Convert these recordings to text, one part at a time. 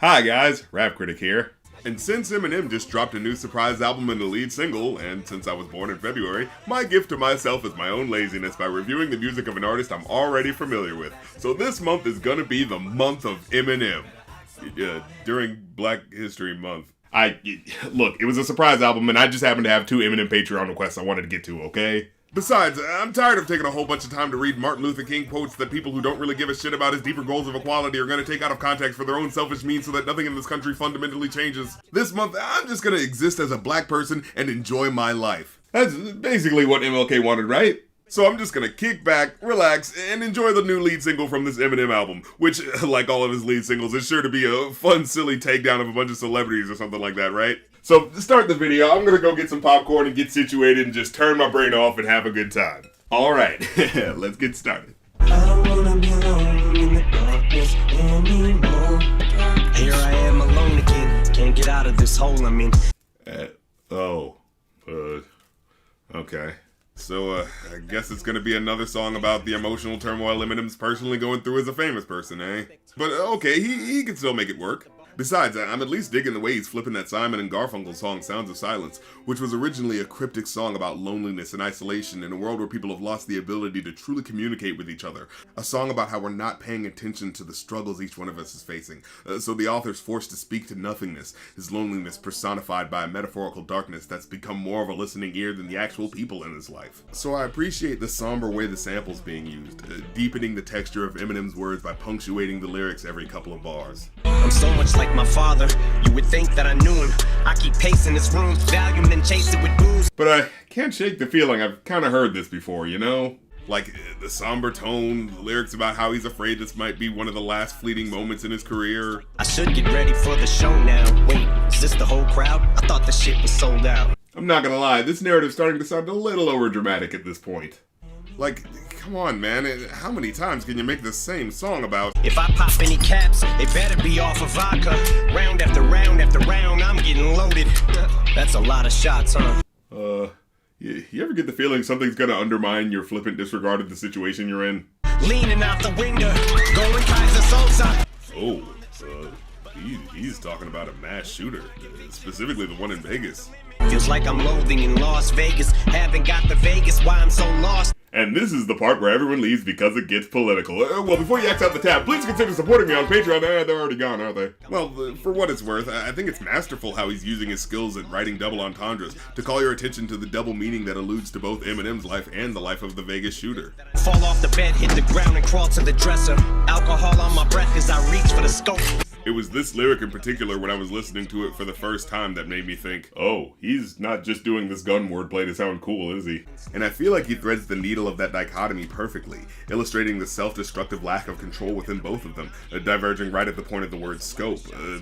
Hi guys, Rap Critic here. And since Eminem just dropped a new surprise album and the lead single, and since I was born in February, my gift to myself is my own laziness by reviewing the music of an artist I'm already familiar with. So this month is gonna be the month of Eminem. During Black History Month. Look, it was a surprise album and I just happened to have two Eminem Patreon requests I wanted to get to, okay? Besides, I'm tired of taking a whole bunch of time to read Martin Luther King quotes that people who don't really give a shit about his deeper goals of equality are gonna take out of context for their own selfish means so that nothing in this country fundamentally changes. This month, I'm just gonna exist as a black person and enjoy my life. That's basically what MLK wanted, right? So I'm just gonna kick back, relax, and enjoy the new lead single from this Eminem album, which, like all of his lead singles, is sure to be a fun, silly takedown of a bunch of celebrities or something like that, right? So, to start the video, I'm gonna go get some popcorn and get situated and just turn my brain off and have a good time. Alright, let's get started. I don't wanna be alone in the darkness anymore. Here I am alone again, can't get out of this hole I'm in. Okay. So, I guess it's gonna be another song about the emotional turmoil Eminem's personally going through as a famous person, eh? But okay, he can still make it work. Besides, I'm at least digging the way he's flipping that Simon and Garfunkel song Sounds of Silence, which was originally a cryptic song about loneliness and isolation in a world where people have lost the ability to truly communicate with each other. A song about how we're not paying attention to the struggles each one of us is facing. So the author's forced to speak to nothingness, his loneliness personified by a metaphorical darkness that's become more of a listening ear than the actual people in his life. So I appreciate the somber way the sample's being used, deepening the texture of Eminem's words by punctuating the lyrics every couple of bars. I'm so much like my father, you would think that I knew him. I keep pacing this room, Valium and chase it with booze. But I can't shake the feeling I've kind of heard this before, you know? Like, the somber tone, the lyrics about how he's afraid this might be one of the last fleeting moments in his career. I should get ready for the show now. Wait, is this the whole crowd? I thought the shit was sold out. I'm not gonna lie, this narrative's starting to sound a little overdramatic at this point. Like, come on, man, how many times can you make the same song about... If I pop any caps, it better be off of vodka. Round after round after round, I'm getting loaded. That's a lot of shots, huh? You ever get the feeling something's gonna undermine your flippant disregard of the situation you're in? Leaning out the window, going Kaiser Sosa. He's talking about a mass shooter, specifically the one in Vegas. Feels like I'm loathing in Las Vegas. Haven't got the Vegas, why I'm so lost. And this is the part where everyone leaves because it gets political. Well, before you X out the tab, please consider supporting me on Patreon. They're already gone, aren't they? Well, for what it's worth, I think it's masterful how he's using his skills at writing double entendres to call your attention to the double meaning that alludes to both Eminem's life and the life of the Vegas shooter. Fall off the bed, hit the ground and crawl to the dresser. Alcohol on my breath as I reach for the scope. It was this lyric in particular when I was listening to it for the first time that made me think, oh, he's not just doing this gun wordplay to sound cool, is he? And I feel like he threads the needle of that dichotomy perfectly, illustrating the self-destructive lack of control within both of them, diverging right at the point of the word scope,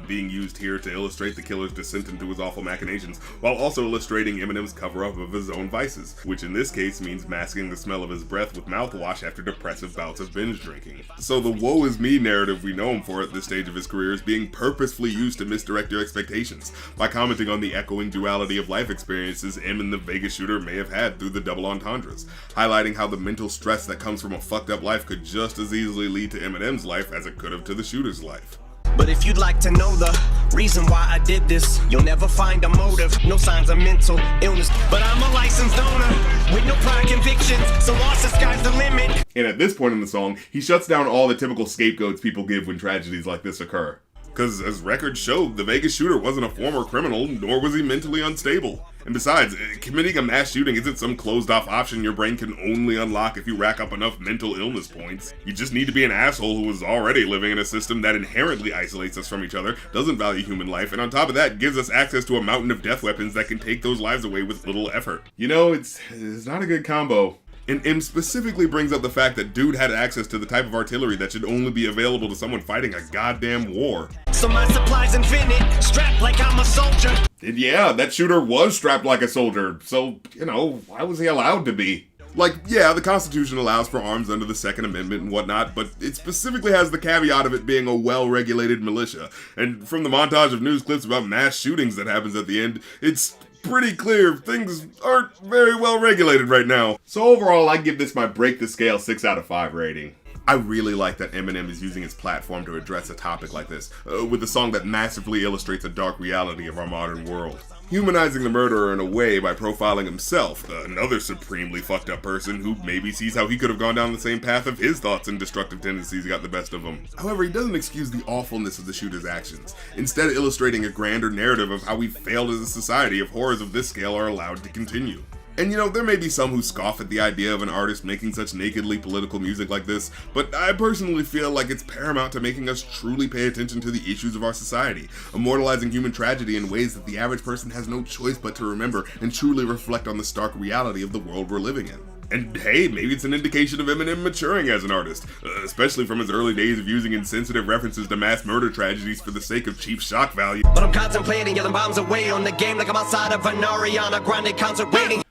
being used here to illustrate the killer's descent into his awful machinations, while also illustrating Eminem's cover-up of his own vices, which in this case means masking the smell of his breath with mouthwash after depressive bouts of binge drinking. So the woe is me narrative we know him for at this stage of his career is being purposefully used to misdirect your expectations by commenting on the echoing duality of life experiences M and the Vegas shooter may have had through the double entendres, highlighting how the mental stress that comes from a fucked up life could just as easily lead to Eminem's life as it could have to the shooter's life. But if you'd like to know the reason why I did this, you'll never find a motive, no signs of mental illness. But I'm a licensed owner with no prior convictions, so lost the sky's the limit. And at this point in the song, he shuts down all the typical scapegoats people give when tragedies like this occur. Because as records showed, the Vegas shooter wasn't a former criminal, nor was he mentally unstable. And besides, committing a mass shooting isn't some closed-off option your brain can only unlock if you rack up enough mental illness points. You just need to be an asshole who is already living in a system that inherently isolates us from each other, doesn't value human life, and on top of that, gives us access to a mountain of death weapons that can take those lives away with little effort. You know, it's not a good combo. And M specifically brings up the fact that dude had access to the type of artillery that should only be available to someone fighting a goddamn war. So my supply's infinite, strapped like I'm a soldier. And yeah, that shooter was strapped like a soldier, so, you know, why was he allowed to be? Like, yeah, the Constitution allows for arms under the Second Amendment and whatnot, but it specifically has the caveat of it being a well-regulated militia. And from the montage of news clips about mass shootings that happens at the end, it's pretty clear things aren't very well regulated right now. So overall, I give this my break the scale 6 out of 5 rating. I really like that Eminem is using his platform to address a topic like this, with a song that massively illustrates a dark reality of our modern world. Humanizing the murderer in a way by profiling himself, another supremely fucked up person who maybe sees how he could have gone down the same path if his thoughts and destructive tendencies got the best of him. However, he doesn't excuse the awfulness of the shooter's actions, instead illustrating a grander narrative of how we've failed as a society if horrors of this scale are allowed to continue. And there may be some who scoff at the idea of an artist making such nakedly political music like this, but I personally feel like it's paramount to making us truly pay attention to the issues of our society, immortalizing human tragedy in ways that the average person has no choice but to remember and truly reflect on the stark reality of the world we're living in. And hey, maybe it's an indication of Eminem maturing as an artist, especially from his early days of using insensitive references to mass murder tragedies for the sake of cheap shock value. But I'm contemplating yelling bombs away on the game like I'm outside of an Ariana Grande concert waiting.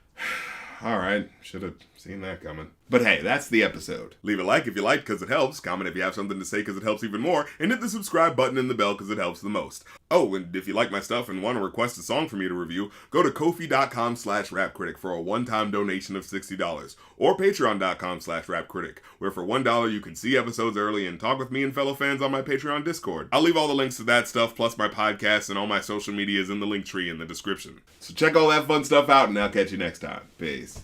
Alright, should have seen that coming. But hey, that's the episode. Leave a like if you liked because it helps, comment if you have something to say because it helps even more, and hit the subscribe button and the bell because it helps the most. Oh, and if you like my stuff and want to request a song for me to review, go to Ko-fi.com/rapcritic for a one-time donation of $60, or Patreon.com/rapcritic, where for $1 you can see episodes early and talk with me and fellow fans on my Patreon Discord. I'll leave all the links to that stuff, plus my podcasts and all my social medias in the link tree in the description. So check all that fun stuff out and I'll catch you next time. Peace.